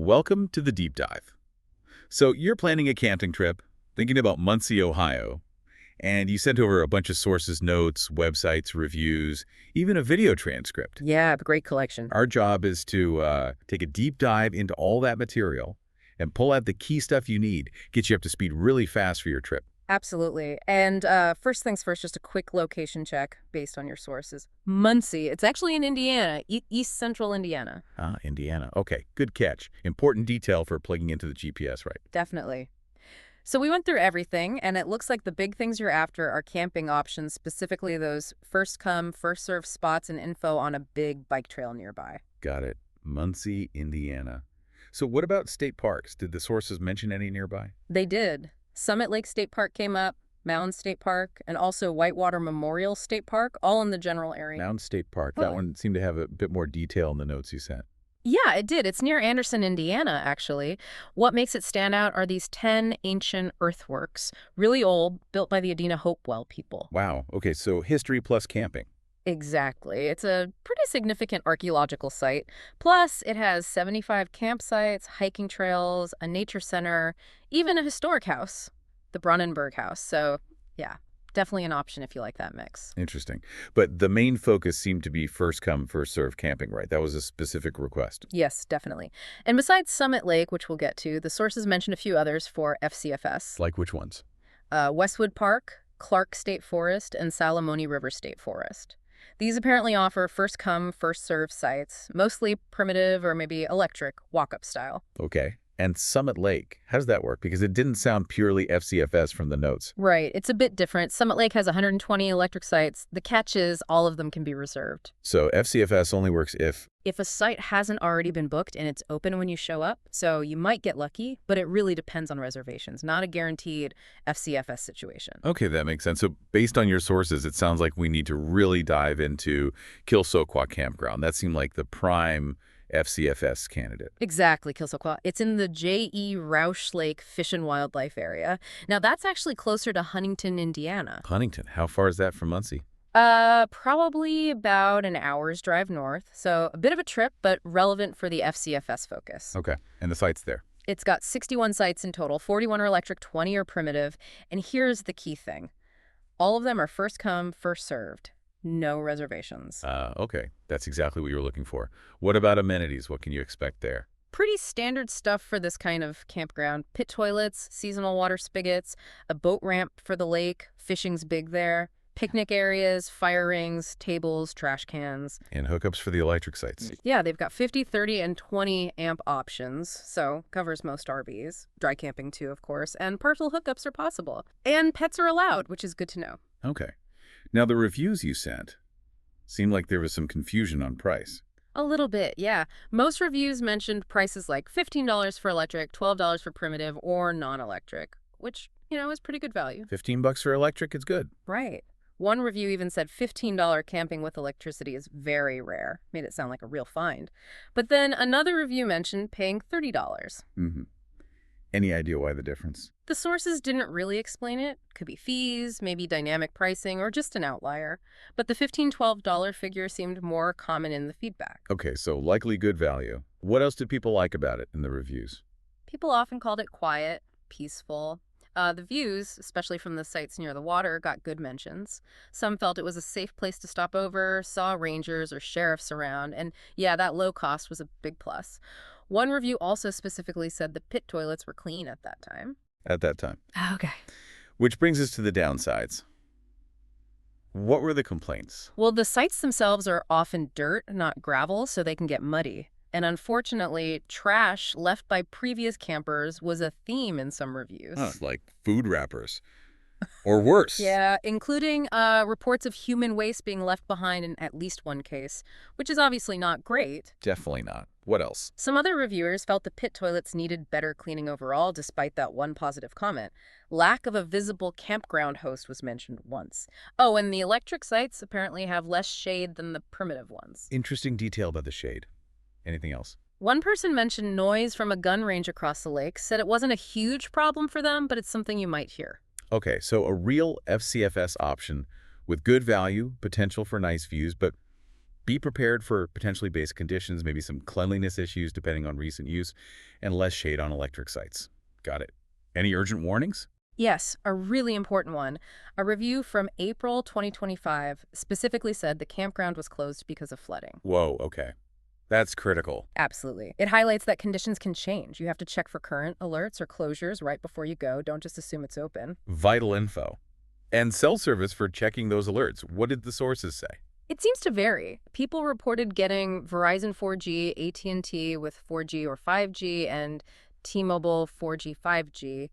Welcome to the deep dive. So you're planning a camping trip, thinking about Muncie, Ohio, and you sent over a bunch of sources, notes, websites, reviews, even a video transcript. Yeah, great collection. Our job is to take a deep dive into all that material and pull out the key stuff you need, get you up to speed really fast for your trip. Absolutely. And first things first, just a quick location check based on your sources. Muncie, it's actually in Indiana, east central Indiana. Ah, Indiana. Okay, good catch. Important detail for plugging into the GPS, right? Definitely. So we went through everything, and it looks like the big things you're after are camping options, specifically those first come, first served spots and info on a big bike trail nearby. Got it. Muncie, Indiana. So what about state parks? Did the sources mention any nearby? They did. Summit Lake State Park came up, Mountain State Park, and also Whitewater Memorial State Park, all in the general area. Mountain State Park. That one seemed to have a bit more detail in the notes you sent. Yeah, it did. It's near Anderson, Indiana, actually. What makes it stand out are these 10 ancient earthworks, really old, built by the Adena Hopewell people. Wow. Okay, so history plus camping. Exactly. It's a pretty significant archaeological site. Plus, it has 75 campsites, hiking trails, a nature center, even a historic house, the Brunnenberg House. So, yeah, definitely an option if you like that mix. Interesting. But the main focus seemed to be first come, first served camping, right? That was a specific request. Yes, definitely. And besides Summit Lake, which we'll get to, the sources mentioned a few others for FCFS. Like which ones? Westwood Park, Clark State Forest, and Salamone River State Forest. These apparently offer first come, first served sites, mostly primitive or maybe electric walk-up style. Okay. And Summit Lake, how does that work? Because it didn't sound purely FCFS from the notes. Right. It's a bit different. Summit Lake has 120 electric sites. The catch is all of them can be reserved. So FCFS only works if a site hasn't already been booked and it's open when you show up. So you might get lucky, but it really depends on reservations, not a guaranteed FCFS situation. Okay, that makes sense. So based on your sources, it sounds like we need to really dive into Kil-So-Quah Campground. That seemed like the prime FCFS candidate. Exactly, Kil-So-Quah. It's in the J.E. Roush Lake Fish and Wildlife Area. Now, that's actually closer to Huntington, Indiana. Huntington, how far is that from Muncie? Probably about an hour's drive north. So a bit of a trip, but relevant for the FCFS focus. Okay, and the sites there? It's got 61 sites in total, 41 are electric, 20 are primitive. And here's the key thing. All of them are first come, first served. No reservations. Okay. That's exactly what you were looking for. What about amenities? What can you expect there? Pretty standard stuff for this kind of campground. Pit toilets, seasonal water spigots, a boat ramp for the lake. Fishing's big there. Picnic areas, fire rings, tables, trash cans. And hookups for the electric sites. Yeah, they've got 50, 30, and 20 amp options, so covers most RVs. Dry camping too, of course, and partial hookups are possible. And pets are allowed, which is good to know. Okay. Now, the reviews you sent seemed like there was some confusion on price. A little bit, yeah. Most reviews mentioned prices like $15 for electric, $12 for primitive, or non-electric, which, is pretty good value. $15 for electric is good. Right. One review even said $15 camping with electricity is very rare. Made it sound like a real find. But then another review mentioned paying $30. Mm-hmm. Any idea why the difference? The sources didn't really explain it. Could be fees, maybe dynamic pricing, or just an outlier. But the $15, $12 figure seemed more common in the feedback. Okay, so likely good value. What else did people like about it in the reviews? People often called it quiet, peaceful. The views, especially from the sites near the water, got good mentions. Some felt it was a safe place to stop over, saw rangers or sheriffs around, and yeah, that low cost was a big plus. One review also specifically said the pit toilets were clean at that time. At that time. Okay. Which brings us to the downsides. What were the complaints? Well, the sites themselves are often dirt, not gravel, so they can get muddy. And unfortunately, trash left by previous campers was a theme in some reviews. Like food wrappers. Or worse. Yeah, including reports of human waste being left behind in at least one case, which is obviously not great. Definitely not. What else? Some other reviewers felt the pit toilets needed better cleaning overall, despite that one positive comment. Lack of a visible campground host was mentioned once. Oh, and the electric sites apparently have less shade than the primitive ones. Interesting detail about the shade. Anything else? One person mentioned noise from a gun range across the lake, said it wasn't a huge problem for them, but it's something you might hear. Okay, so a real FCFS option with good value, potential for nice views, but Be prepared for potentially basic conditions, maybe some cleanliness issues depending on recent use, and less shade on electric sites. Got it. Any urgent warnings? Yes, a really important one. A review from April 2025 specifically said the campground was closed because of flooding. Whoa, okay. That's critical. Absolutely. It highlights that conditions can change. You have to check for current alerts or closures right before you go. Don't just assume it's open. Vital info. And cell service for checking those alerts. What did the sources say? It seems to vary. People reported getting Verizon 4G, AT&T with 4G or 5G, and T-Mobile 4G, 5G.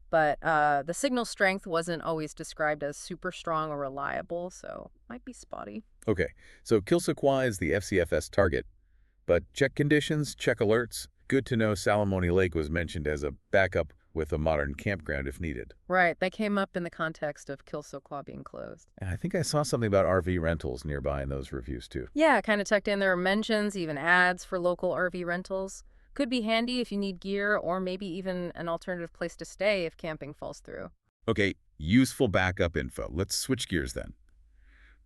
But the signal strength wasn't always described as super strong or reliable, so might be spotty. Okay, so Kil-So-Quah is the FCFS target, but check conditions, check alerts. Good to know Salamone Lake was mentioned as a backup with a modern campground if needed. Right, that came up in the context of Kil-So-Quah being closed. And I think I saw something about RV rentals nearby in those reviews too. Yeah, kind of tucked in. There are mentions, even ads for local RV rentals. Could be handy if you need gear or maybe even an alternative place to stay if camping falls through. Okay, useful backup info. Let's switch gears then.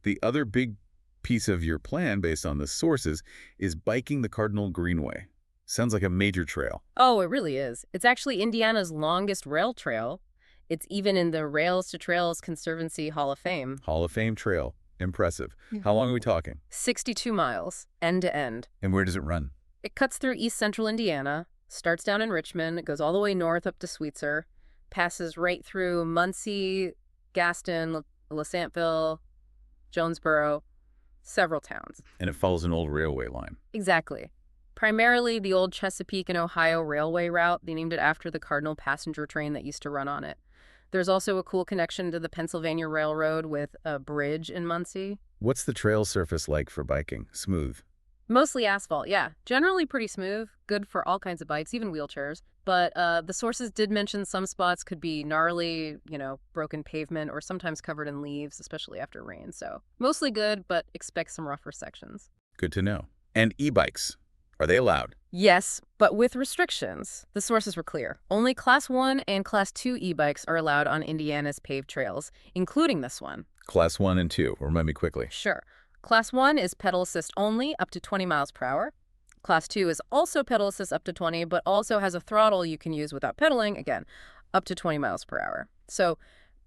The other big piece of your plan based on the sources is biking the Cardinal Greenway. Sounds like a major trail. Oh, it really is. It's actually Indiana's longest rail trail. It's even in the Rails to Trails Conservancy Hall of Fame. Hall of Fame trail. Impressive. How long are we talking? 62 miles, end to end. And where does it run? It cuts through east central Indiana, starts down in Richmond, goes all the way north up to Sweetser, passes right through Muncie, Gaston, Lesantville, Jonesboro, several towns. And it follows an old railway line. Exactly. Primarily the old Chesapeake and Ohio Railway route. They named it after the Cardinal passenger train that used to run on it. There's also a cool connection to the Pennsylvania Railroad with a bridge in Muncie. What's the trail surface like for biking? Smooth? Mostly asphalt, yeah. Generally pretty smooth, good for all kinds of bikes, even wheelchairs. But the sources did mention some spots could be gnarly, broken pavement, or sometimes covered in leaves, especially after rain. So mostly good, but expect some rougher sections. Good to know. And e-bikes, are they allowed? Yes, but with restrictions. The sources were clear. Only Class 1 and Class 2 e-bikes are allowed on Indiana's paved trails, including this one. Class 1 and 2, remind me quickly. Sure. Class 1 is pedal assist only, up to 20 miles per hour. Class 2 is also pedal assist up to 20, but also has a throttle you can use without pedaling, again, up to 20 miles per hour. So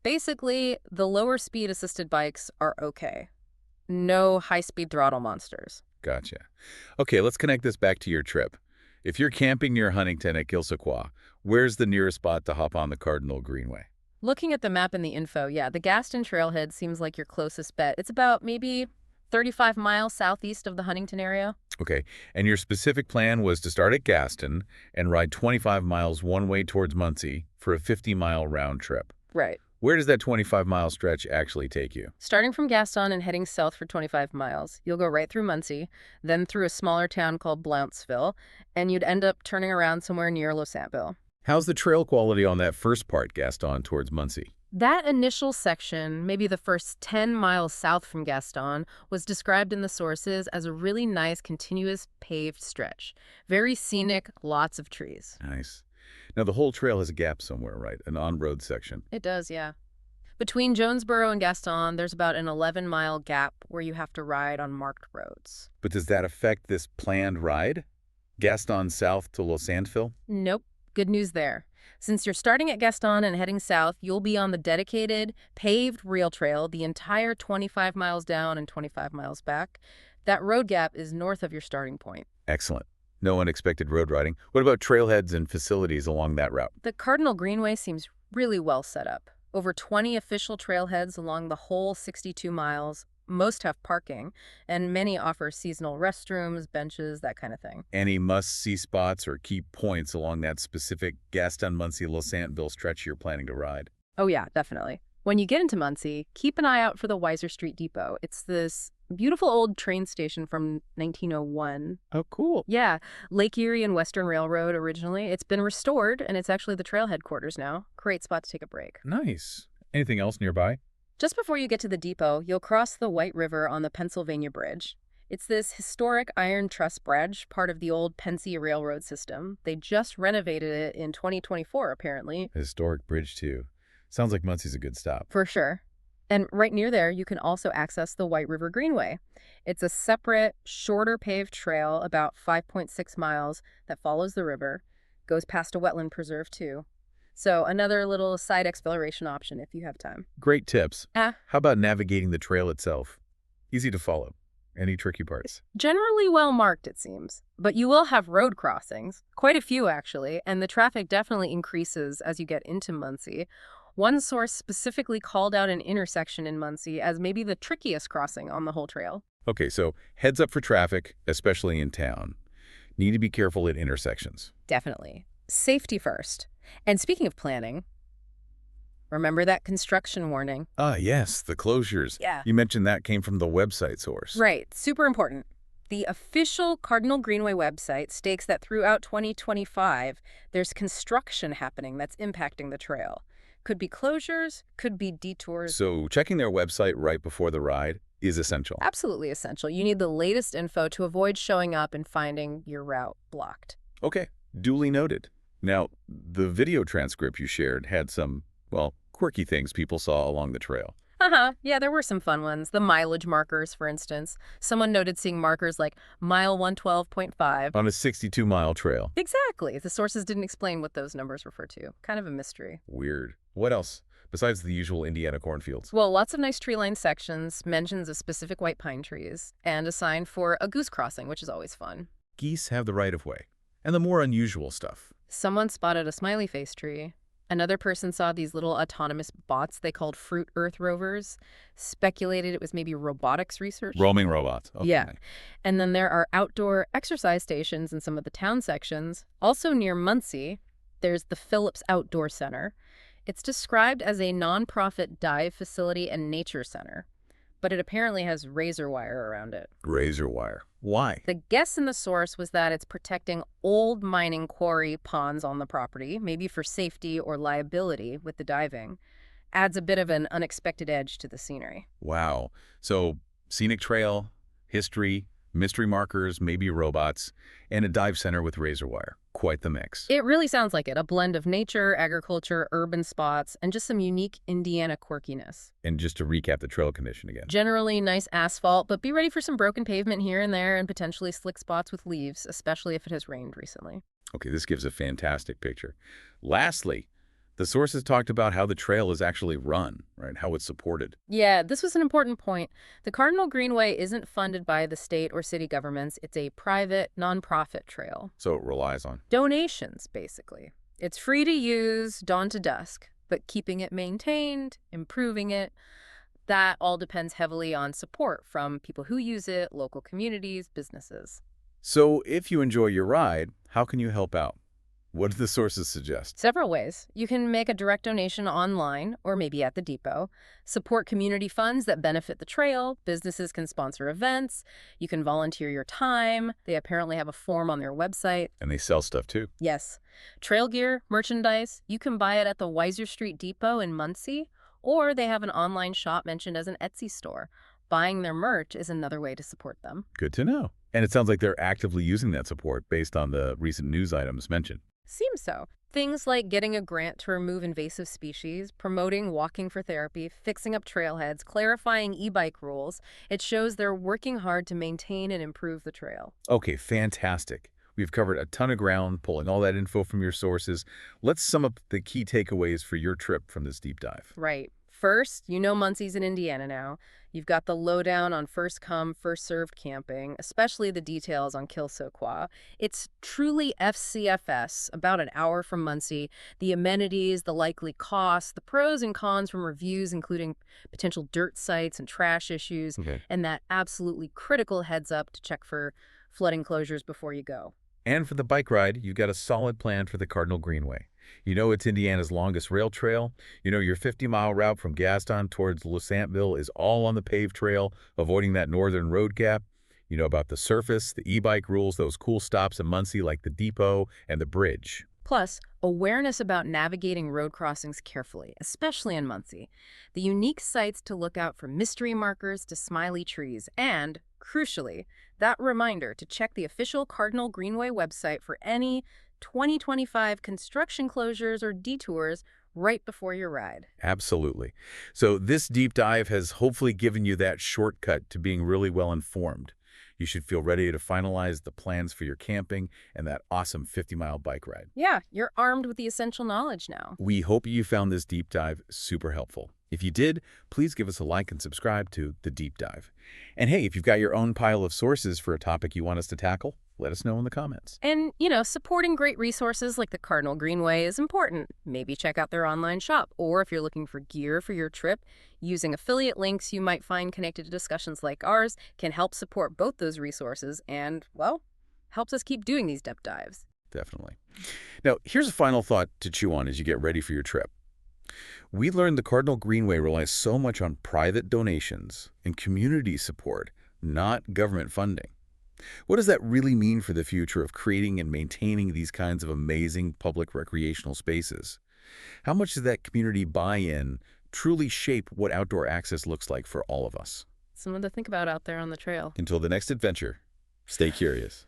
basically, the lower speed assisted bikes are okay. No high-speed throttle monsters. Gotcha. Okay, let's connect this back to your trip. If you're camping near Huntington at Kil-So-Quah, where's the nearest spot to hop on the Cardinal Greenway? Looking at the map and the info, yeah, the Gaston trailhead seems like your closest bet. It's about maybe 35 miles southeast of the Huntington area. Okay, and your specific plan was to start at Gaston and ride 25 miles one way towards Muncie for a 50-mile round trip. Right. Where does that 25-mile stretch actually take you? Starting from Gaston and heading south for 25 miles, you'll go right through Muncie, then through a smaller town called Blountsville, and you'd end up turning around somewhere near Lesantville. How's the trail quality on that first part, Gaston, towards Muncie? That initial section, maybe the first 10 miles south from Gaston, was described in the sources as a really nice, continuous paved stretch. Very scenic, lots of trees. Nice. Now, the whole trail has a gap somewhere, right? An on-road section. It does, yeah. Between Jonesboro and Gaston, there's about an 11-mile gap where you have to ride on marked roads. But does that affect this planned ride? Gaston south to Lesantville? Nope. Good news there. Since you're starting at Gaston and heading south, you'll be on the dedicated, paved rail trail the entire 25 miles down and 25 miles back. That road gap is north of your starting point. Excellent. No unexpected road riding. What about trailheads and facilities along that route? The Cardinal Greenway seems really well set up. Over 20 official trailheads along the whole 62 miles. Most have parking, and many offer seasonal restrooms, benches, that kind of thing. Any must-see spots or key points along that specific Gaston-Muncie-Lesantville stretch you're planning to ride? Oh yeah, definitely. When you get into Muncie, keep an eye out for the Weiser Street Depot. It's this beautiful old train station from 1901. Oh, cool. Yeah, Lake Erie and Western Railroad originally. It's been restored, and it's actually the trail headquarters now. Great spot to take a break. Nice. Anything else nearby? Just before you get to the depot, you'll cross the White River on the Pennsylvania Bridge. It's this historic iron truss bridge, part of the old Pennsy Railroad system. They just renovated it in 2024, apparently. Historic bridge, too. Sounds like Muncie's a good stop. For sure. And right near there, you can also access the White River Greenway. It's a separate, shorter paved trail, about 5.6 miles, that follows the river, goes past a wetland preserve too. So another little side exploration option if you have time. Great tips. Ah, How about navigating the trail itself? Easy to follow. Any tricky parts? generally well marked, it seems. But you will have road crossings, quite a few actually, and the traffic definitely increases as you get into Muncie. One source specifically called out an intersection in Muncie as maybe the trickiest crossing on the whole trail. Okay, so heads up for traffic, especially in town. Need to be careful at intersections. Definitely. Safety first. And speaking of planning, remember that construction warning? Ah, yes, the closures. Yeah. You mentioned that came from the website source. Right. Super important. The official Cardinal Greenway website states that throughout 2025, there's construction happening that's impacting the trail. Could be closures, could be detours. So checking their website right before the ride is essential. Absolutely essential. You need the latest info to avoid showing up and finding your route blocked. Okay, duly noted. Now, the video transcript you shared had some, well, quirky things people saw along the trail. Yeah, there were some fun ones. The mileage markers, for instance. Someone noted seeing markers like mile 112.5. On a 62-mile trail. Exactly. The sources didn't explain what those numbers refer to. Kind of a mystery. Weird. What else, besides the usual Indiana cornfields? Well, lots of nice tree-lined sections, mentions of specific white pine trees, and a sign for a goose crossing, which is always fun. Geese have the right-of-way. And the more unusual stuff. Someone spotted a smiley face tree. Another person saw these little autonomous bots they called fruit earth rovers, speculated it was maybe robotics research. Roaming robots. Okay. Yeah. And then there are outdoor exercise stations in some of the town sections. Also near Muncie, there's the Phillips Outdoor Center. It's described as a nonprofit dive facility and nature center, but it apparently has razor wire around it. Razor wire. Why? The guess in the source was that it's protecting old mining quarry ponds on the property, maybe for safety or liability with the diving. Adds a bit of an unexpected edge to the scenery. Wow. So, scenic trail, history, mystery markers, maybe robots, and a dive center with razor wire. Quite the mix. It really sounds like it, a blend of nature, agriculture, urban spots, and just some unique Indiana quirkiness. And just to recap the trail condition again. Generally nice asphalt, but be ready for some broken pavement here and there and potentially slick spots with leaves, especially if it has rained recently. Okay, this gives a fantastic picture. Lastly, the sources talked about how the trail is actually run, right? How it's supported. Yeah, this was an important point. The Cardinal Greenway isn't funded by the state or city governments. It's a private, nonprofit trail. So it relies on Donations, basically. It's free to use dawn to dusk, but keeping it maintained, improving it, that all depends heavily on support from people who use it, local communities, businesses. So if you enjoy your ride, how can you help out? What do the sources suggest? Several ways. You can make a direct donation online or maybe at the depot. Support community funds that benefit the trail. Businesses can sponsor events. You can volunteer your time. They apparently have a form on their website. And they sell stuff too. Yes. Trail gear, merchandise, you can buy it at the Weiser Street Depot in Muncie, or they have an online shop mentioned as an Etsy store. Buying their merch is another way to support them. Good to know. And it sounds like they're actively using that support based on the recent news items mentioned. Seems so. Things like getting a grant to remove invasive species, promoting walking for therapy, fixing up trailheads, clarifying e-bike rules. It shows they're working hard to maintain and improve the trail. Okay, fantastic. We've covered a ton of ground, pulling all that info from your sources. Let's sum up the key takeaways for your trip from this deep dive. Right. First, you know Muncie's in Indiana now. You've got the lowdown on first come, first served camping, especially the details on Kil-So-Quah. It's truly FCFS, about an hour from Muncie. The amenities, the likely costs, the pros and cons from reviews, including potential dirt sites and trash issues, and that absolutely critical heads up to check for flooding closures before you go. And for the bike ride, you've got a solid plan for the Cardinal Greenway. You know it's Indiana's longest rail trail. You know your 50-mile route from Gaston towards Losantville is all on the paved trail, avoiding that northern road gap. You know about the surface, the e-bike rules, those cool stops in Muncie like the depot and the bridge. Plus, awareness about navigating road crossings carefully, especially in Muncie. The unique sites to look out from mystery markers to smiley trees, and, crucially, that reminder to check the official Cardinal Greenway website for any 2025 construction closures or detours right before your ride. Absolutely. So this deep dive has hopefully given you that shortcut to being really well informed. You should feel ready to finalize the plans for your camping and that awesome 50-mile bike ride. Yeah, you're armed with the essential knowledge now. We hope you found this deep dive super helpful. If you did, please give us a like and subscribe to The Deep Dive. And hey, if you've got your own pile of sources for a topic you want us to tackle, let us know in the comments. And, supporting great resources like the Cardinal Greenway is important. Maybe check out their online shop. Or if you're looking for gear for your trip, using affiliate links you might find connected to discussions like ours can help support both those resources and, well, helps us keep doing these deep dives. Definitely. Now, here's a final thought to chew on as you get ready for your trip. We learned the Cardinal Greenway relies so much on private donations and community support, not government funding. What does that really mean for the future of creating and maintaining these kinds of amazing public recreational spaces? How much does that community buy-in truly shape what outdoor access looks like for all of us? Something to think about out there on the trail. Until the next adventure, stay curious.